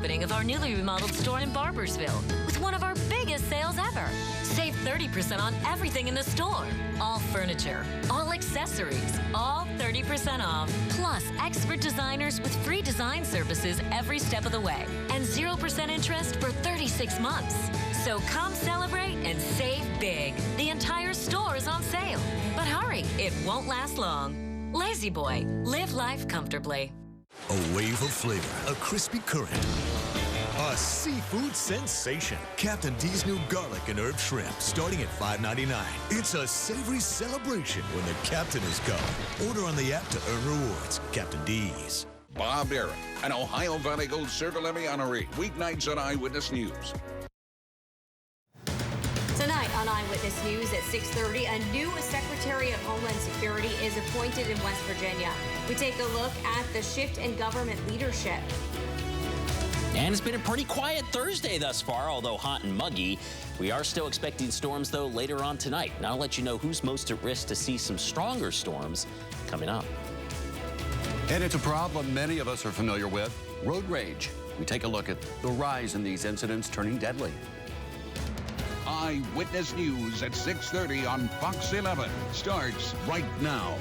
opening of our newly remodeled store in Barbersville with one of our biggest sales ever. Save 30% on everything in the store. All furniture, all accessories, all 30% off. Plus, expert designers with free design services every step of the way. And 0% interest for 36 months. So come celebrate and save big. The entire store is on sale. But hurry, it won't last long. Lazy Boy, live life comfortably. A wave of flavor, a crispy current, a seafood sensation. Captain D's new garlic and herb shrimp, starting at $5.99. It's a savory celebration when the captain is gone. Order on the app to earn rewards. Captain D's. Bob Barrett, an Ohio Valley Gold Silver Levy honoree. Weeknights on Eyewitness News. Tonight on Eyewitness News at 6:30, a new Secretary of Homeland Security is appointed in West Virginia. We take a look at the shift in government leadership. And it's been a pretty quiet Thursday thus far, although hot and muggy. We are still expecting storms, though, later on tonight. And I'll let you know who's most at risk to see some stronger storms coming up. And it's a problem many of us are familiar with, road rage. We take a look at the rise in these incidents turning deadly. Eyewitness News at 6:30 on Fox 11 starts right now.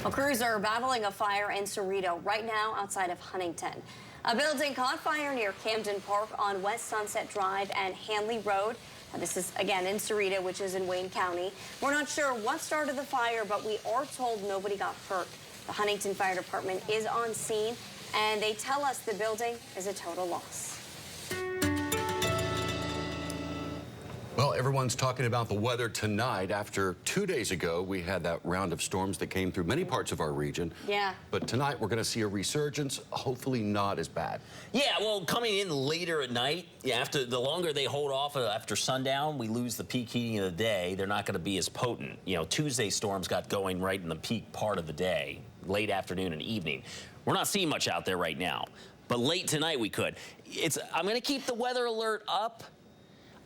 Well, crews are battling a fire in Cerrito right now outside of Huntington. A building caught fire near Camden Park on West Sunset Drive and Hanley Road. This is, again, in Cerrito, which is in Wayne County. We're not sure what started the fire, but we are told nobody got hurt. The Huntington Fire Department is on scene, and they tell us the building is a total loss. Well, everyone's talking about the weather tonight. After 2 days ago, we had that round of storms that came through many parts of our region. Yeah. But tonight, we're going to see a resurgence, hopefully not as bad. Yeah, well, coming in later at night, after the longer they hold off after sundown, we lose the peak heating of the day. They're not going to be as potent. You know, Tuesday storms got going right in the peak part of the day, late afternoon and evening. We're not seeing much out there right now, but late tonight we could. I'm going to keep the weather alert up.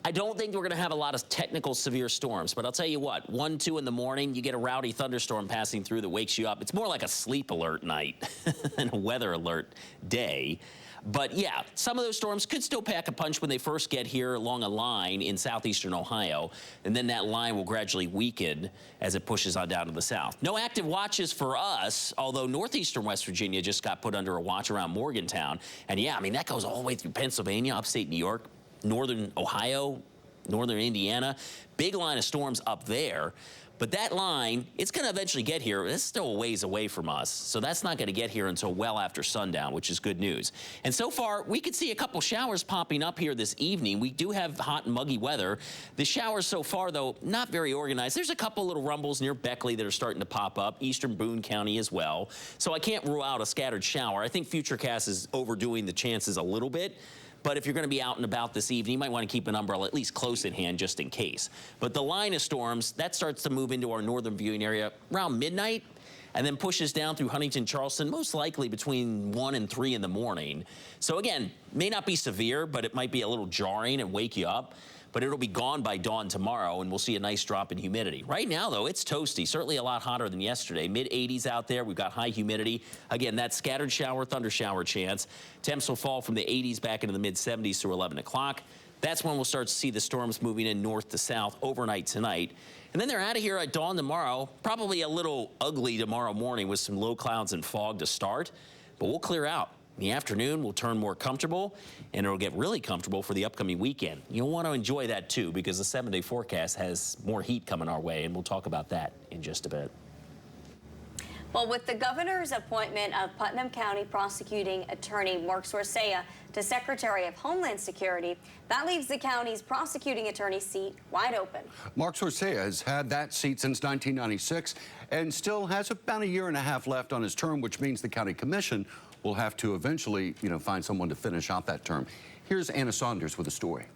I don't think we're going to have a lot of technical severe storms, but I'll tell you what, 1, 2 in the morning, you get a rowdy thunderstorm passing through that wakes you up. It's more like a sleep alert night than a weather alert day. But yeah, some of those storms could still pack a punch when they first get here along a line in southeastern Ohio, and then that line will gradually weaken as it pushes on down to the south. No active watches for us, although northeastern West Virginia just got put under a watch around Morgantown. And yeah, I mean, that goes all the way through Pennsylvania, upstate New York, northern Ohio, northern Indiana. Big line of storms up there. But that line, it's going to eventually get here. It's still a ways away from us, so that's not going to get here until well after sundown, which is good news. And so far, we could see a couple showers popping up here this evening. We do have hot and muggy weather. The showers so far, though, not very organized. There's a couple little rumbles near Beckley that are starting to pop up, eastern Boone County as well. So I can't rule out a scattered shower. I think Futurecast is overdoing the chances a little bit. But if you're going to be out and about this evening, you might want to keep an umbrella at least close at hand just in case. But the line of storms, that starts to move into our northern viewing area around midnight and then pushes down through Huntington, Charleston, most likely between 1 and 3 in the morning. So again, may not be severe, but it might be a little jarring and wake you up. But it'll be gone by dawn tomorrow, and we'll see a nice drop in humidity. Right now, though, it's toasty, certainly a lot hotter than yesterday. Mid-80s out there. We've got high humidity. Again, that scattered shower, thunder shower chance. Temps will fall from the 80s back into the mid-70s through 11 o'clock. That's when we'll start to see the storms moving in north to south overnight tonight. And then they're out of here at dawn tomorrow. Probably a little ugly tomorrow morning with some low clouds and fog to start, but we'll clear out. In the afternoon, we'll turn more comfortable, and it'll get really comfortable for the upcoming weekend. You'll want to enjoy that, too, because the 7-day forecast has more heat coming our way, and we'll talk about that in just a bit. Well, with the governor's appointment of Putnam County prosecuting attorney Mark Sorcea to Secretary of Homeland Security, that leaves the county's prosecuting attorney seat wide open. Mark Sorcea has had that seat since 1996 and still has about a year and a half left on his term, which means the county commission will have to eventually, find someone to finish out that term. Here's Anna Saunders with a story.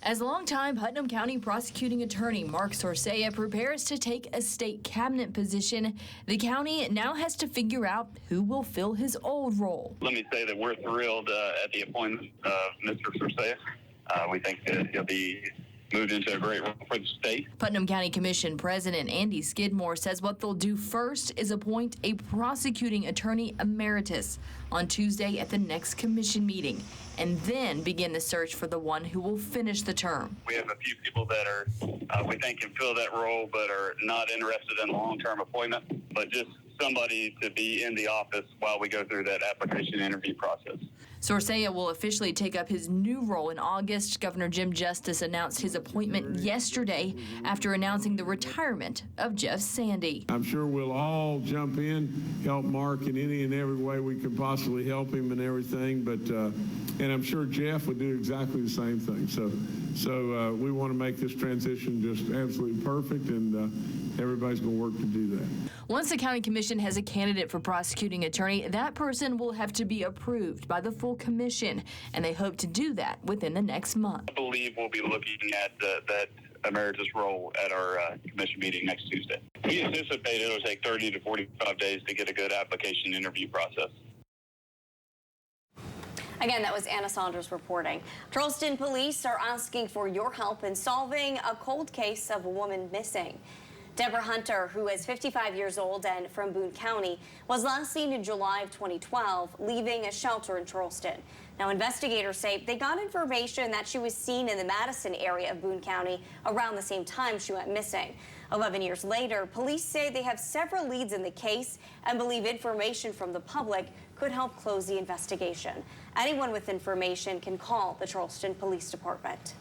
As longtime Putnam County prosecuting attorney Mark Sorcea prepares to take a state cabinet position, the county now has to figure out who will fill his old role. Let me say that we're thrilled at the appointment of Mr. Sorcea. We think that he'll be moved into a great role for the state. Putnam County Commission President Andy Skidmore says what they'll do first is appoint a prosecuting attorney emeritus on Tuesday at the next commission meeting, and then begin the search for the one who will finish the term. We have a few people that are, we think can fill that role, but are not interested in long-term appointment, but just somebody to be in the office while we go through that application interview process. Sorsea will officially take up his new role in August. Governor Jim Justice announced his appointment yesterday after announcing the retirement of Jeff Sandy. I'm sure we'll all jump in, help Mark in any and every way we can possibly help him and everything, but and I'm sure Jeff would do exactly the same thing. So we want to make this transition just absolutely perfect, and everybody's going to work to do that. Once the county commission has a candidate for prosecuting attorney, that person will have to be approved by the full commission, and they hope to do that within the next month. I believe we'll be looking at that emeritus role at our commission meeting next Tuesday. We anticipate it'll take 30 to 45 days to get a good application interview process. Again, that was Anna Saunders reporting. Charleston police are asking for your help in solving a cold case of a woman missing. Deborah Hunter, who is 55 years old and from Boone County, was last seen in July of 2012, leaving a shelter in Charleston. Now, investigators say they got information that she was seen in the Madison area of Boone County around the same time she went missing. 11 years later, police say they have several leads in the case and believe information from the public could help close the investigation. Anyone with information can call the Charleston Police Department.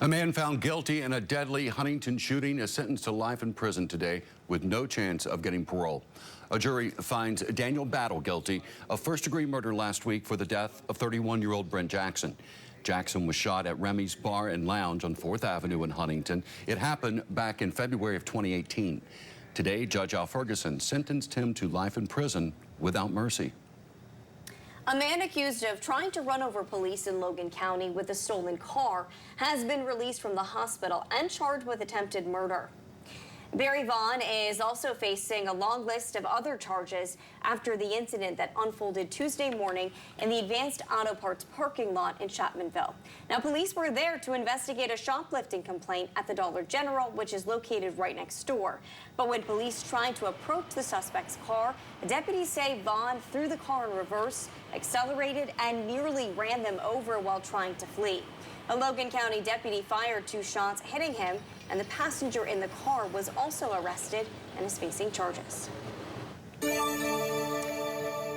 A man found guilty in a deadly Huntington shooting is sentenced to life in prison today with no chance of getting parole. A jury finds Daniel Battle guilty of first-degree murder last week for the death of 31-year-old Brent Jackson. Jackson was shot at Remy's Bar and Lounge on 4th Avenue in Huntington. It happened back in February of 2018. Today, Judge Al Ferguson sentenced him to life in prison without mercy. A man accused of trying to run over police in Logan County with a stolen car has been released from the hospital and charged with attempted murder. Barry Vaughn is also facing a long list of other charges after the incident that unfolded Tuesday morning in the Advanced Auto Parts parking lot in Chapmanville. Now, police were there to investigate a shoplifting complaint at the Dollar General, which is located right next door. But when police tried to approach the suspect's car, deputies say Vaughn threw the car in reverse, accelerated, and nearly ran them over while trying to flee. A Logan County deputy fired 2 shots, hitting him, and the passenger in the car was also arrested and is facing charges.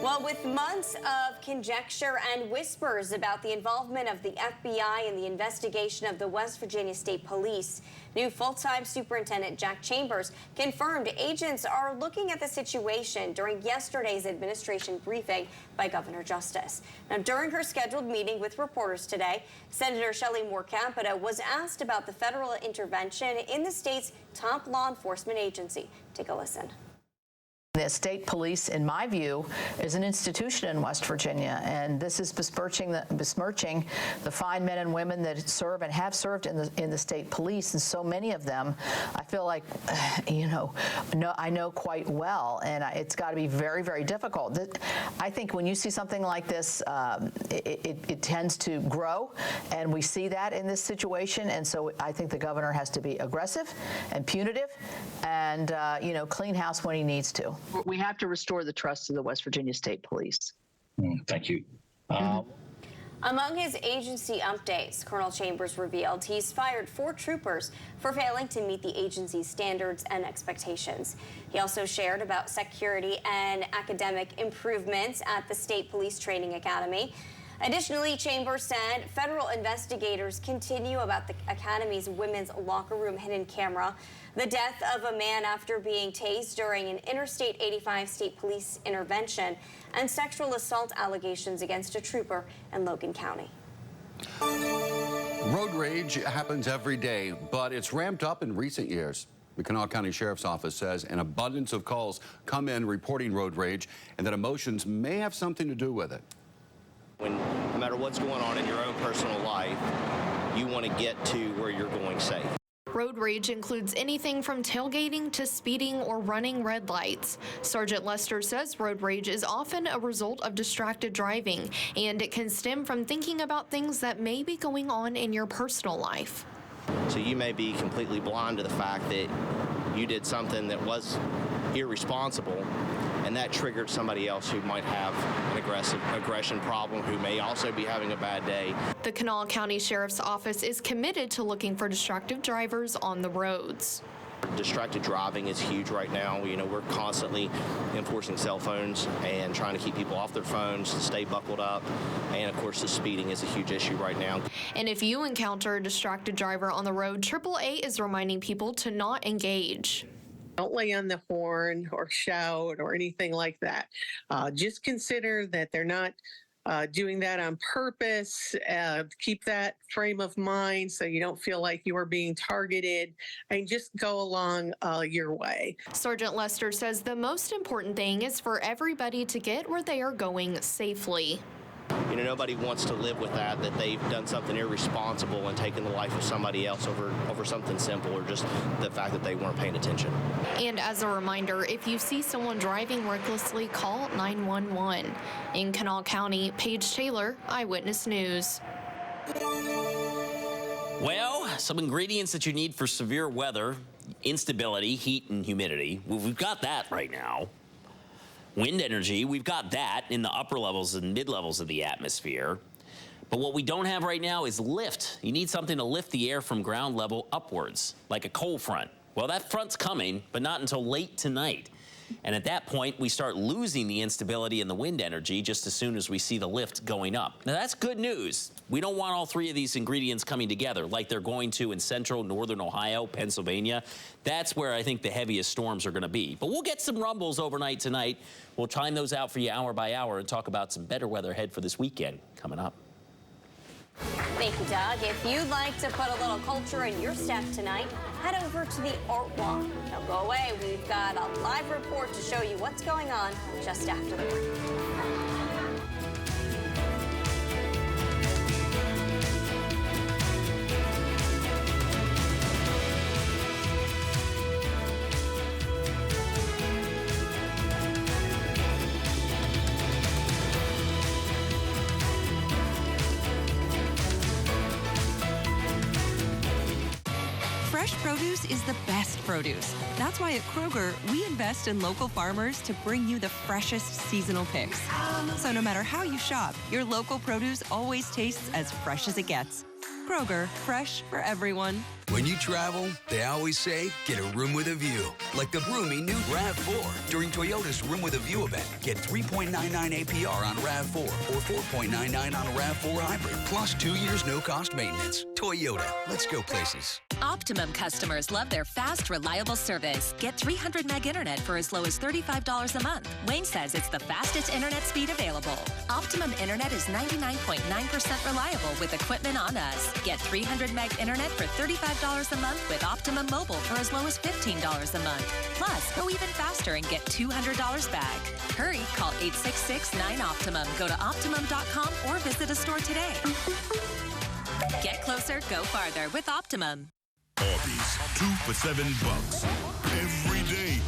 Well, with months of conjecture and whispers about the involvement of the FBI in the investigation of the West Virginia State Police, new full-time Superintendent Jack Chambers confirmed agents are looking at the situation during yesterday's administration briefing by Governor Justice. Now, during her scheduled meeting with reporters today, Senator Shelley Moore Capito was asked about the federal intervention in the state's top law enforcement agency. Take a listen. The state police, in my view, is an institution in West Virginia, and this is besmirching the fine men and women that serve and have served in the state police, and so many of them, I feel like, I know quite well, and it's got to be very, very difficult. I think when you see something like this, it tends to grow, and we see that in this situation, and so I think the governor has to be aggressive and punitive, and clean house when he needs to. We have to restore the trust of the West Virginia State Police. Thank you. Among his agency updates, Colonel Chambers revealed he's fired 4 troopers for failing to meet the agency's standards and expectations. He also shared about security and academic improvements at the State Police Training Academy. Additionally, Chambers said federal investigators continue about the Academy's women's locker room hidden camera, the death of a man after being tased during an Interstate 85 State Police intervention, and sexual assault allegations against a trooper in Logan County. Road rage happens every day, but it's ramped up in recent years. The Kanawha County Sheriff's Office says an abundance of calls come in reporting road rage and that emotions may have something to do with it. No matter what's going on in your own personal life, you want to get to where you're going safe. Road rage includes anything from tailgating to speeding or running red lights. Sergeant Lester says road rage is often a result of distracted driving, and it can stem from thinking about things that may be going on in your personal life. So you may be completely blind to the fact that you did something that was irresponsible, and that triggered somebody else who might have an aggression problem, who may also be having a bad day. The Kanawha County Sheriff's Office is committed to looking for distracted drivers on the roads. Distracted driving is huge right now. We're constantly enforcing cell phones and trying to keep people off their phones, to stay buckled up. And of course, the speeding is a huge issue right now. And if you encounter a distracted driver on the road, AAA is reminding people to not engage. Don't lay on the horn or shout or anything like that. Just consider that they're not doing that on purpose. Keep that frame of mind so you don't feel like you are being targeted, and just go along your way. Sergeant Lester says the most important thing is for everybody to get where they are going safely. Nobody wants to live with that they've done something irresponsible and taken the life of somebody else over something simple, or just the fact that they weren't paying attention. And as a reminder, if you see someone driving recklessly, call 911. In Kanawha County, Paige Taylor, Eyewitness News. Well, some ingredients that you need for severe weather, instability, heat, and humidity. Well, we've got that right now. Wind energy, we've got that in the upper levels and mid levels of the atmosphere. But what we don't have right now is lift. You need something to lift the air from ground level upwards, like a cold front. Well, that front's coming, but not until late tonight. And at that point, we start losing the instability in the wind energy just as soon as we see the lift going up. Now, that's good news. We don't want all three of these ingredients coming together like they're going to in central, northern Ohio, Pennsylvania. That's where I think the heaviest storms are going to be. But we'll get some rumbles overnight tonight. We'll time those out for you hour by hour and talk about some better weather ahead for this weekend coming up. Thank you, Doug. If you'd like to put a little culture in your step tonight, head over to the Art Walk. Don't go away. We've got a live report to show you what's going on just after the break. Fresh produce is the best produce. That's why at Kroger, we invest in local farmers to bring you the freshest seasonal picks. So no matter how you shop, your local produce always tastes as fresh as it gets. Kroger, fresh for everyone. When you travel, they always say, get a room with a view. Like the roomy new RAV4. During Toyota's Room with a View event, get 3.99 APR on RAV4 or 4.99 on a RAV4 Hybrid. Plus 2 years no-cost maintenance. Toyota, let's go places. Optimum customers love their fast, reliable service. Get 300 meg internet for as low as $35 a month. Wayne says it's the fastest internet speed available. Optimum internet is 99.9% reliable with equipment on us. Get 300 meg internet for $35 a month with Optimum Mobile for as low as $15 a month. Plus, go even faster and get $200 back. Hurry, call 866-9-OPTIMUM. Go to Optimum.com or visit a store today. Get closer, go farther with Optimum. Arby's, 2 for $7. Every day.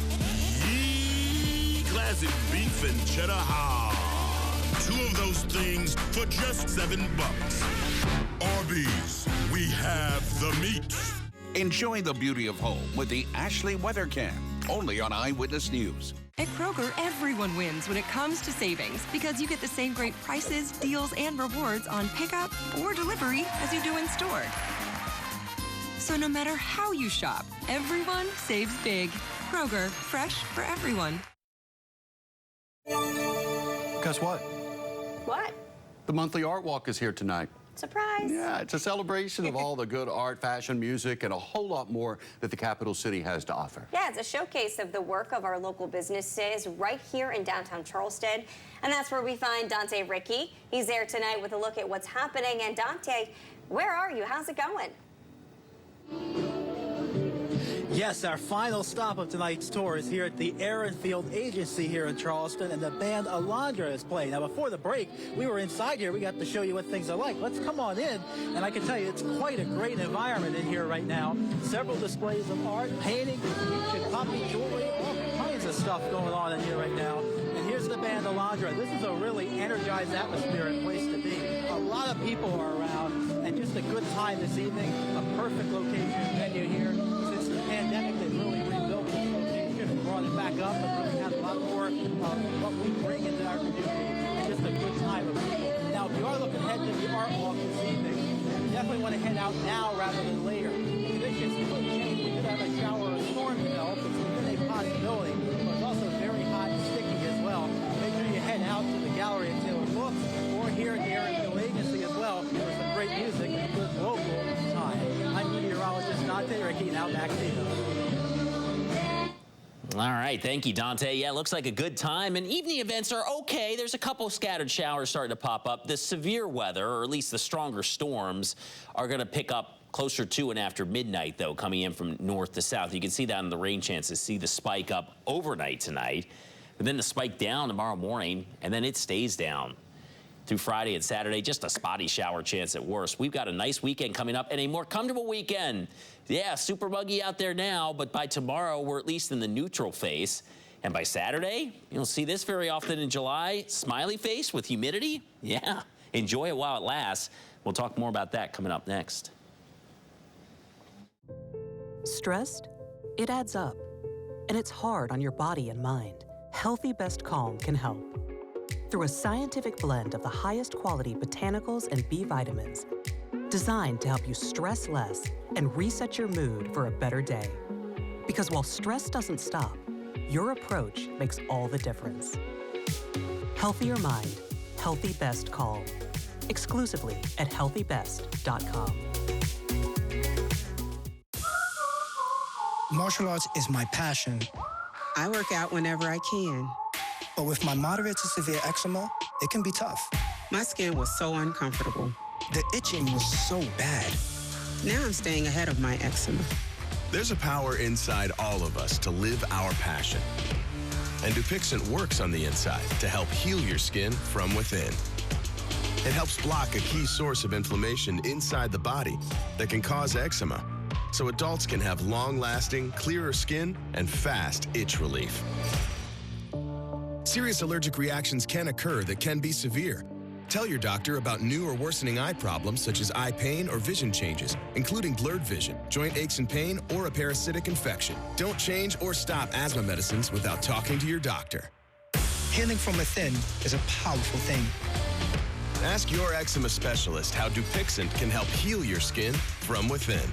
Yee! Classic beef and cheddar hard. 2 of those things for just $7. Arby's, we have the meat. Enjoy the beauty of home with the Ashley Weather Cam, only on Eyewitness News. At Kroger, everyone wins when it comes to savings because you get the same great prices, deals, and rewards on pickup or delivery as you do in store. So no matter how you shop, everyone saves big. Kroger, fresh for everyone. Guess what? What? The monthly Art Walk is here tonight. Surprise. Yeah, it's a celebration of all the good art, fashion, music, and a whole lot more that the capital city has to offer. Yeah, it's a showcase of the work of our local businesses right here in downtown Charleston. And that's where we find Dante Ricky. He's there tonight with a look at what's happening. And Dante, where are you? How's it going? Yes, our final stop of tonight's tour is here at the Aaron Field Agency here in Charleston, and the band Alondra is playing. Now, before the break, we were inside here. We got to show you what things are like. Let's come on in, and I can tell you it's quite a great environment in here right now. Several displays of art, painting, poppy jewelry, all kinds of stuff going on in here right now. And here's the band Alondra. This is a really energized atmosphere and place to be. A lot of people are around. and just a good time this evening. A perfect location venue here. Since the pandemic, they've really rebuilt this location and brought it back up and really had a lot more of what we bring into our community. And just a good time of people. Now, if you are looking ahead to the art walk this evening, you definitely want to head out now rather than later. Conditions could change. We could have a shower or a storm develop. It's within a possibility, but it's also very hot and sticky as well. Make sure you head out to the gallery and Taylor Looks, or here at the Airfield Agency as well for some great music and a good local time. I'm meteorologist Dante Ricky, now back to you. All right, thank you, Dante. Yeah, looks like a good time, and evening events are okay. There's a couple scattered showers starting to pop up. The severe weather, or at least the stronger storms, are going to pick up closer to and after midnight, though, coming in from north to south. You can see that in the rain chances. See the spike up overnight tonight, and then the spike down tomorrow morning, and then it stays down through Friday and Saturday. Just a spotty shower chance at worst. We've got a nice weekend coming up and a more comfortable weekend. Yeah, super muggy out there now, but by tomorrow, we're at least in the neutral phase. And by Saturday, you don't see this very often in July. Smiley face with humidity. Yeah, enjoy it while it lasts. We'll talk more about that coming up next. Stressed? It adds up. And it's hard on your body and mind. Healthy Best Calm can help. Through a scientific blend of the highest quality botanicals and B vitamins, designed to help you stress less and reset your mood for a better day. Because while stress doesn't stop, your approach makes all the difference. Healthier mind, Healthy Best Calm. Exclusively at healthybest.com. Martial arts is my passion. I work out whenever I can. But with my moderate to severe eczema, it can be tough. My skin was so uncomfortable. The itching was so bad. Now I'm staying ahead of my eczema. There's a power inside all of us to live our passion. And Dupixent works on the inside to help heal your skin from within. It helps block a key source of inflammation inside the body that can cause eczema, so adults can have long-lasting, clearer skin and fast itch relief. Serious allergic reactions can occur that can be severe. Tell your doctor about new or worsening eye problems such as eye pain or vision changes, including blurred vision, joint aches and pain, or a parasitic infection. Don't change or stop asthma medicines without talking to your doctor. Healing from within is a powerful thing. Ask your eczema specialist how Dupixent can help heal your skin from within.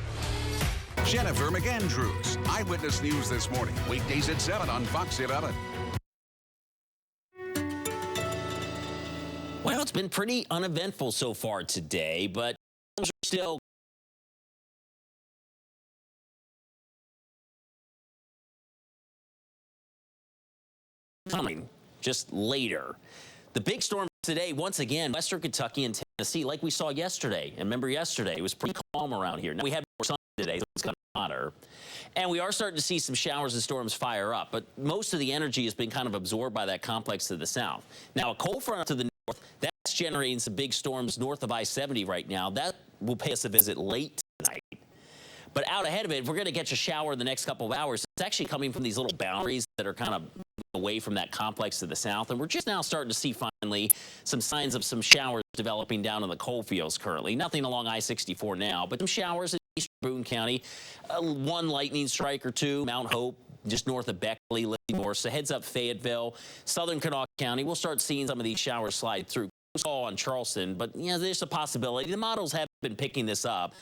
Jennifer McAndrews, Eyewitness News This Morning, weekdays at 7 on Fox 11. Well, it's been pretty uneventful so far today, but still coming just later. The big storm today, once again, Western Kentucky and Tennessee, like we saw yesterday. And remember yesterday, it was pretty calm around here. Now we have more sun today, so it's going to be hotter. And we are starting to see some showers and storms fire up, but most of the energy has been kind of absorbed by that complex to the south. Now, a cold front to the north, that's generating some big storms north of I-70 right now. That will pay us a visit late tonight. But out ahead of it, if we're going to catch a shower in the next couple of hours, it's actually coming from these little boundaries that are kind of away from that complex to the south. And we're just now starting to see finally some signs of some showers developing down in the coal fields currently. Nothing along I-64 now, but some showers in eastern Boone County. One lightning strike or two, Mount Hope, just north of Beckley, Livermore. So heads up Fayetteville, southern Kanawha County. We'll start seeing some of these showers slide through. All on Charleston, but you know, there's a possibility. The models have been picking this up.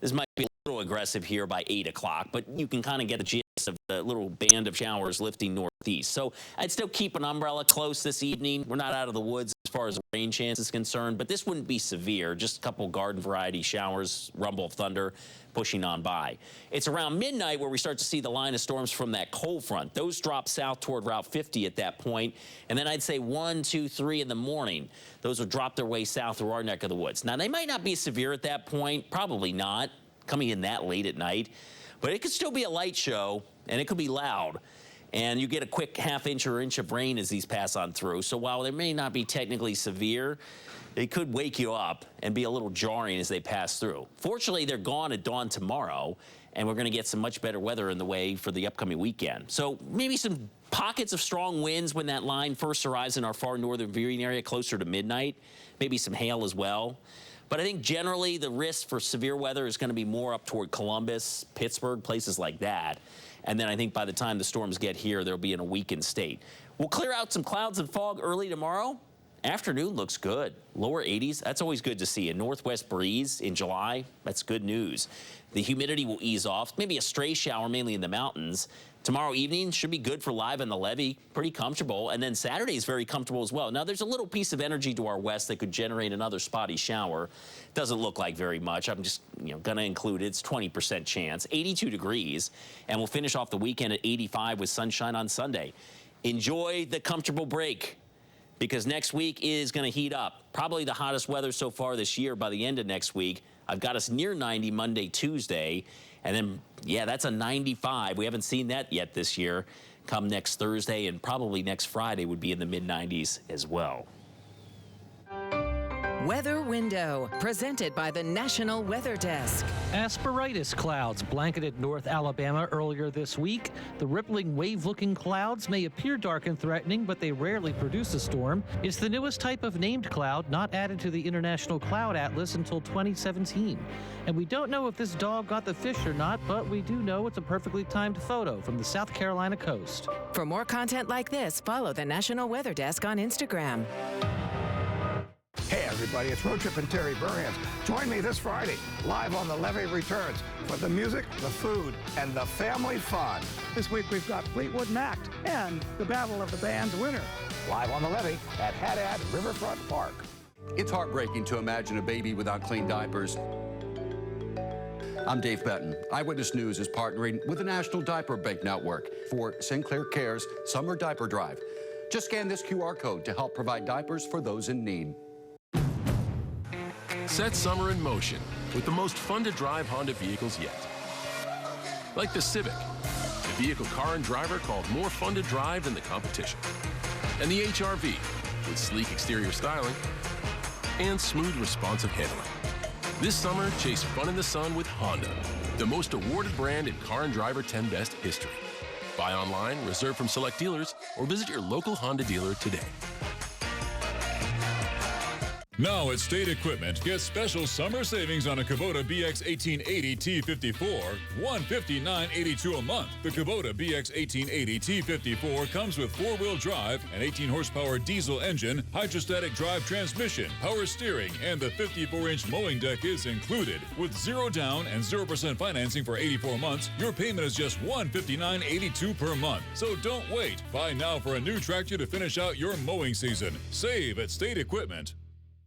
This might be a little aggressive here by 8 o'clock, but you can kind of get the gist of the little band of showers lifting northeast. So I'd still keep an umbrella close this evening. We're not out of the woods as far as the rain chance is concerned, but this wouldn't be severe. Just a couple garden variety showers, rumble of thunder pushing on by. It's around midnight where we start to see the line of storms from that cold front. Those drop south toward Route 50 at that point. And then I'd say 1, 2, 3 in the morning, those will drop their way south through our neck of the woods. Now, they might not be severe at that point, probably not, coming in that late at night, but it could still be a light show, and it could be loud. And you get a quick half-inch or inch of rain as these pass on through. So while they may not be technically severe, it could wake you up and be a little jarring as they pass through. Fortunately, they're gone at dawn tomorrow, and we're going to get some much better weather in the way for the upcoming weekend. So maybe some pockets of strong winds when that line first arrives in our far northern viewing area closer to midnight. Maybe some hail as well. But I think generally the risk for severe weather is going to be more up toward Columbus, Pittsburgh, places like that. And then I think by the time the storms get here, they'll be in a weakened state. We'll clear out some clouds and fog early tomorrow. Afternoon looks good. Lower 80s, that's always good to see. A northwest breeze in July, that's good news. The humidity will ease off. Maybe a stray shower, mainly in the mountains. Tomorrow evening should be good for live on the levee, pretty comfortable. And then Saturday is very comfortable as well. Now, there's a little piece of energy to our west that could generate another spotty shower. Doesn't look like very much. I'm just, going to include it. It's 20% chance. 82 degrees. And we'll finish off the weekend at 85 with sunshine on Sunday. Enjoy the comfortable break, because next week is going to heat up. Probably the hottest weather so far this year by the end of next week. I've got us near 90 Monday, Tuesday. And then, yeah, that's a 95. We haven't seen that yet this year. Come next Thursday and probably next Friday would be in the mid-90s as well. Weather Window, presented by the National Weather Desk. Asperitis clouds blanketed North Alabama earlier this week. The rippling wave-looking clouds may appear dark and threatening, but they rarely produce a storm. It's the newest type of named cloud, not added to the International Cloud Atlas until 2017. And we don't know if this dog got the fish or not, but we do know it's a perfectly timed photo from the South Carolina coast. For more content like this, follow the National Weather Desk on Instagram. Hey everybody, it's Road Trip and Terry Burrians. Join me this Friday, live on the Levee Returns, for the music, the food, and the family fun. This week we've got Fleetwood Mac and the Battle of the Band's winner. Live on the Levee at Haddad Riverfront Park. It's heartbreaking to imagine a baby without clean diapers. I'm Dave Benton. Eyewitness News is partnering with the National Diaper Bank Network for Sinclair Care's Summer Diaper Drive. Just scan this QR code to help provide diapers for those in need. Set summer in motion with the most fun-to-drive Honda vehicles yet. Like the Civic, the vehicle car and driver called more fun to drive than the competition. And the HR-V, with sleek exterior styling and smooth, responsive handling. This summer, chase fun in the sun with Honda, the most awarded brand in Car and Driver 10 Best history. Buy online, reserve from select dealers, or visit your local Honda dealer today. Now at State Equipment, get special summer savings on a Kubota BX 1880 T54, $159.82 a month. The Kubota BX 1880 T54 comes with 4-wheel drive, an 18-horsepower diesel engine, hydrostatic drive transmission, power steering, and the 54-inch mowing deck is included. With 0 down and 0% financing for 84 months, your payment is just $159.82 per month. So don't wait. Buy now for a new tractor to finish out your mowing season. Save at State Equipment.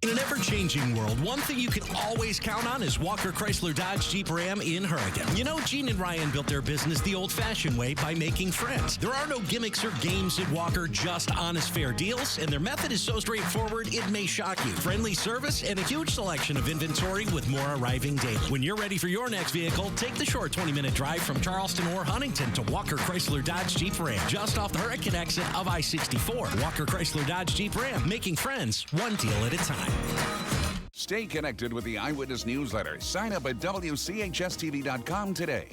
In an ever-changing world, one thing you can always count on is Walker Chrysler Dodge Jeep Ram in Hurricane. You know, Gene and Ryan built their business the old-fashioned way by making friends. There are no gimmicks or games at Walker, just honest, fair deals, and their method is so straightforward it may shock you. Friendly service and a huge selection of inventory with more arriving daily. When you're ready for your next vehicle, take the short 20-minute drive from Charleston or Huntington to Walker Chrysler Dodge Jeep Ram, just off the Hurricane exit of I-64. Walker Chrysler Dodge Jeep Ram, making friends one deal at a time. Stay connected with the Eyewitness newsletter. Sign up at WCHS-TV.com today.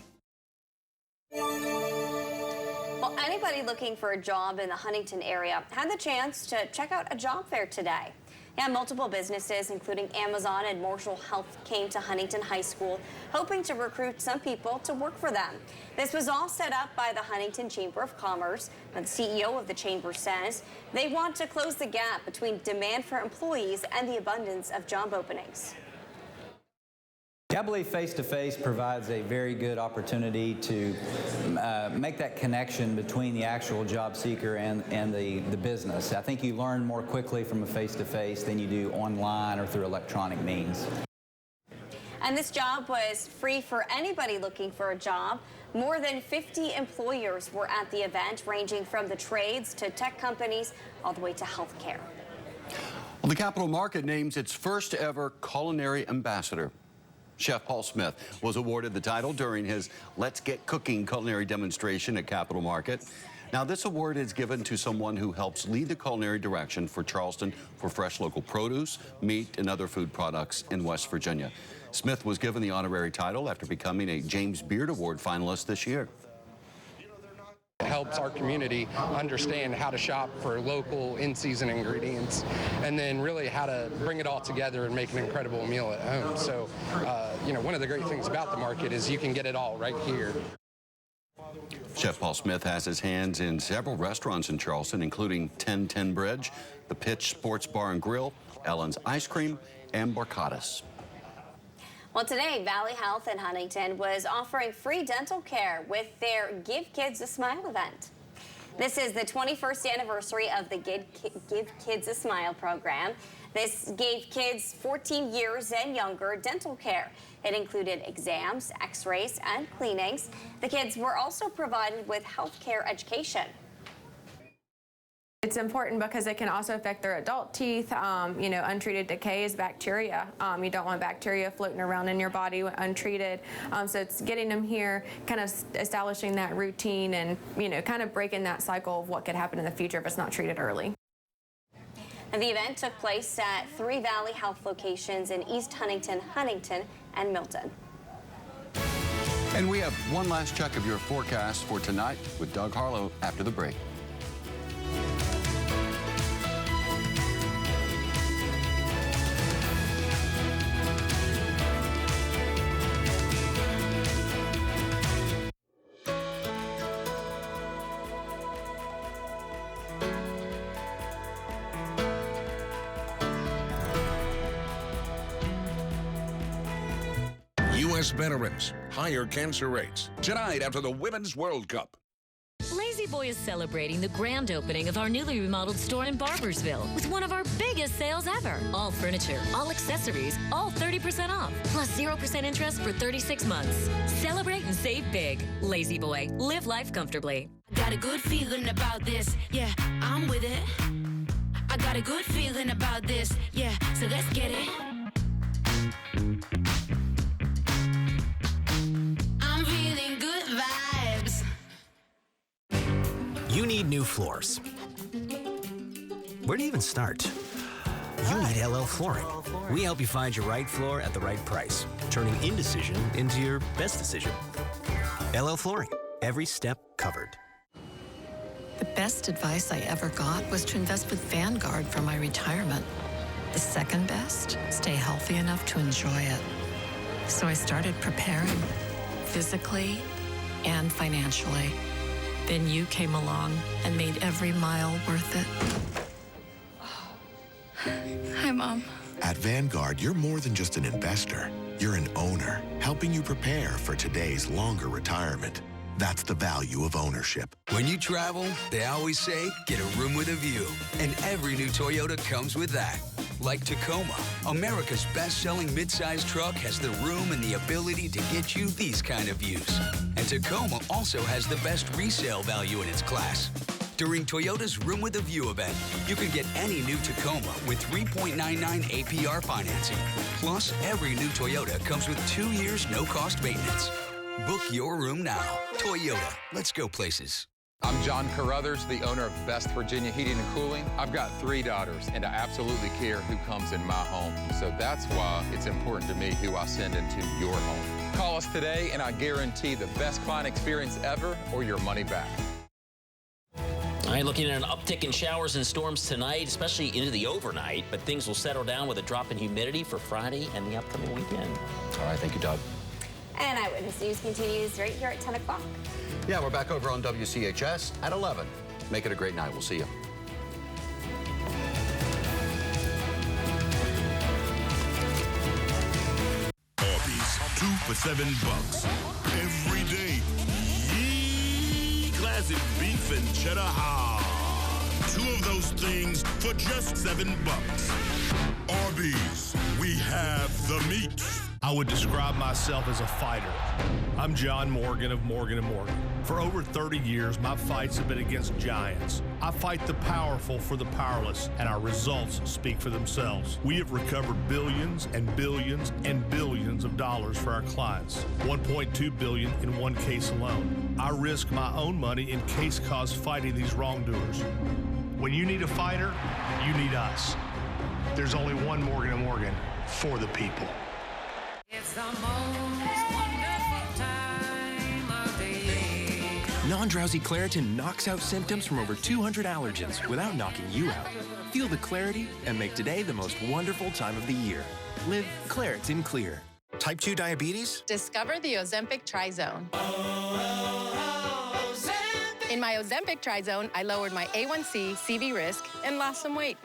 Well, anybody looking for a job in the Huntington area had the chance to check out a job fair today. Yeah, multiple businesses, including Amazon and Marshall Health, came to Huntington High School, hoping to recruit some people to work for them. This was all set up by the Huntington Chamber of Commerce. And the CEO of the chamber says they want to close the gap between demand for employees and the abundance of job openings. I believe face-to-face provides a very good opportunity to make that connection between the actual job seeker and the business. I think you learn more quickly from a face-to-face than you do online or through electronic means. And this job was free for anybody looking for a job. More than 50 employers were at the event, ranging from the trades to tech companies, all the way to healthcare. Well, the Capital Market names its first ever culinary ambassador. Chef Paul Smith was awarded the title during his Let's Get Cooking culinary demonstration at Capital Market. Now, this award is given to someone who helps lead the culinary direction for Charleston for fresh local produce, meat, and other food products in West Virginia. Smith was given the honorary title after becoming a James Beard Award finalist this year. helps our community understand how to shop for local in-season ingredients, and then really how to bring it all together and make an incredible meal at home. So, one of the great things about the market is you can get it all right here. Chef Paul Smith has his hands in several restaurants in Charleston, including 1010 Bridge, the Pitch Sports Bar and Grill, Ellen's Ice Cream, and Barcadas. Well, today, Valley Health in Huntington was offering free dental care with their Give Kids a Smile event. This is the 21st anniversary of the Give Kids a Smile program. This gave kids 14 years and younger dental care. It included exams, x-rays, and cleanings. The kids were also provided with health care education. It's important because it can also affect their adult teeth. Untreated decay is bacteria. You don't want bacteria floating around in your body untreated. So it's getting them here, kind of establishing that routine and, kind of breaking that cycle of what could happen in the future if it's not treated early. And the event took place at 3 Valley Health locations in East Huntington, Huntington, and Milton. And we have one last check of your forecast for tonight with Doug Harlow after the break. U.S. veterans, higher cancer rates. Tonight after the Women's World Cup. Lazy Boy is celebrating the grand opening of our newly remodeled store in Barbersville with one of our biggest sales ever. All furniture, all accessories, all 30% off, plus 0% interest for 36 months. Celebrate and save big. Lazy Boy, live life comfortably. Got a good feeling about this, yeah, I'm with it. I got a good feeling about this, yeah, so let's get it. I'm feeling good vibes. You need new floors. Where do you even start? You need LL Flooring. We help you find your right floor at the right price, turning indecision into your best decision. LL Flooring, every step covered. The best advice I ever got was to invest with Vanguard for my retirement. The second best, stay healthy enough to enjoy it. So I started preparing, physically and financially. Then you came along and made every mile worth it. Hi, Mom. At Vanguard, you're more than just an investor. You're an owner, helping you prepare for today's longer retirement. That's the value of ownership. When you travel, they always say, get a room with a view. And every new Toyota comes with that. Like Tacoma, America's best-selling midsize truck has the room and the ability to get you these kind of views. And Tacoma also has the best resale value in its class. During Toyota's Room with a View event, you can get any new Tacoma with 3.99 APR financing. Plus, every new Toyota comes with 2 years no-cost maintenance. Book your room now. Toyota, let's go places. I'm John Carruthers, the owner of Best Virginia Heating and Cooling. I've got 3 daughters, and I absolutely care who comes in my home. So that's why it's important to me who I send into your home. Call us today, and I guarantee the best client experience ever or your money back. All right, looking at an uptick in showers and storms tonight, especially into the overnight, but things will settle down with a drop in humidity for Friday and the upcoming weekend. All right, thank you, Doug. And Eyewitness News continues right here at 10 o'clock. Yeah, we're back over on WCHS at 11. Make it a great night. We'll see you. Arby's, 2 for $7. Every day. Classic beef and cheddar hard. 2 of those things for just $7. Arby's, we have the meat. I would describe myself as a fighter. I'm John Morgan of Morgan & Morgan. For over 30 years, my fights have been against giants. I fight the powerful for the powerless, and our results speak for themselves. We have recovered billions and billions and billions of dollars for our clients. $1.2 billion in one case alone. I risk my own money in case cause fighting these wrongdoers. When you need a fighter, you need us. There's only one Morgan & Morgan for the people. It's the most wonderful time of the year. No Non-drowsy Claritin knocks out symptoms from over 200 allergens without knocking you out. Feel the clarity and make today the most wonderful time of the year. Live Claritin Clear. Type 2 diabetes? Discover the Ozempic Trizone. In my Ozempic Trizone, I lowered my A1C, CV risk, and lost some weight.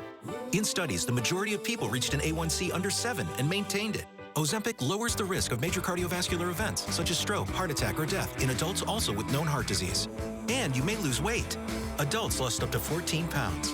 In studies, the majority of people reached an A1C under 7 and maintained it. Ozempic lowers the risk of major cardiovascular events, such as stroke, heart attack, or death, in adults also with known heart disease. And you may lose weight. Adults lost up to 14 pounds.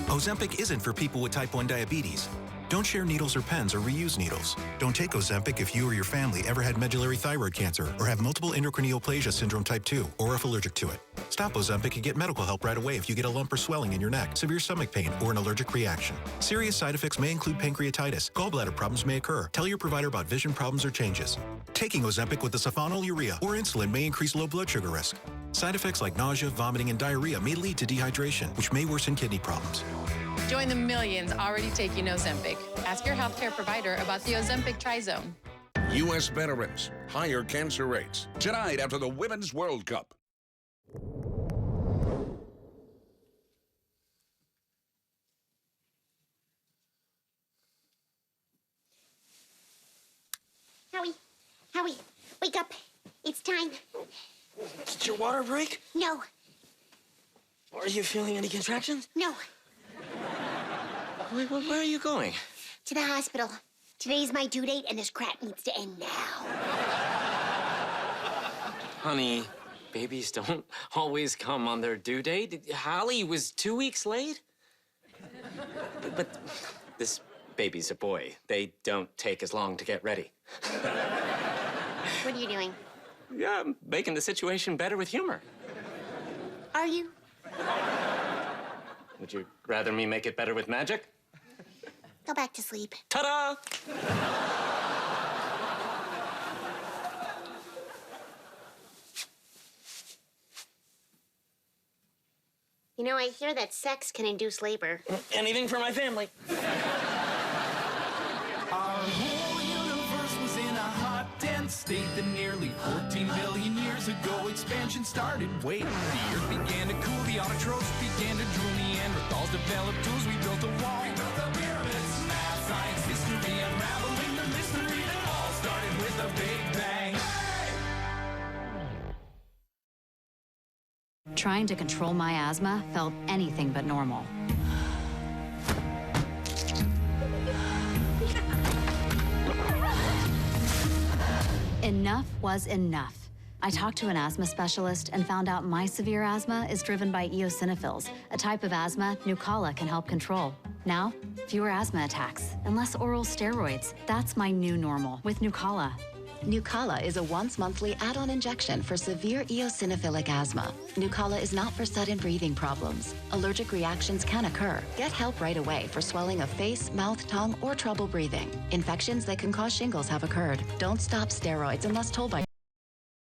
Ozempic isn't for people with type 1 diabetes. Don't share needles or pens or reuse needles. Don't take Ozempic if you or your family ever had medullary thyroid cancer or have multiple endocrine neoplasia syndrome type 2 or if allergic to it. Stop Ozempic and get medical help right away if you get a lump or swelling in your neck, severe stomach pain, or an allergic reaction. Serious side effects may include pancreatitis. Gallbladder problems may occur. Tell your provider about vision problems or changes. Taking Ozempic with the sulfonylurea or insulin may increase low blood sugar risk. Side effects like nausea, vomiting, and diarrhea may lead to dehydration, which may worsen kidney problems. Join the millions already taking Ozempic. Ask your healthcare provider about the Ozempic Trizone. U.S. veterans, higher cancer rates. Tonight after the Women's World Cup. Howie, wake up. It's time. Did your water break? No, Are you feeling any contractions? no, Where are you going? to the hospital. Today's my due date, and this crap needs to end now. Honey, babies don't always come on their due date. Hallie was 2 weeks late. But this baby's a boy. They don't take as long to get ready. What are you doing? Yeah, I'm making the situation better with humor. Are you? Would you rather me make it better with magic? Go back to sleep. Ta-da! You know, I hear that sex can induce labor. Anything for my family. Our whole universe was in a hot, dense state that nearly 14 billion years ago expansion started. Wait, the earth began to cool, the autotrophs began to drool, Neanderthals developed tools, we built a wall. We built the pyramids, math, science, history, unraveling the mystery that all started with a big bang. Trying to control my asthma felt anything but normal. Enough was enough. I talked to an asthma specialist and found out my severe asthma is driven by eosinophils, a type of asthma Nucala can help control. Now, fewer asthma attacks and less oral steroids. That's my new normal with Nucala. Nucala is a once-monthly add-on injection for severe eosinophilic asthma. Nucala is not for sudden breathing problems. Allergic reactions can occur. Get help right away for swelling of face, mouth, tongue, or trouble breathing. Infections that can cause shingles have occurred. Don't stop steroids unless told by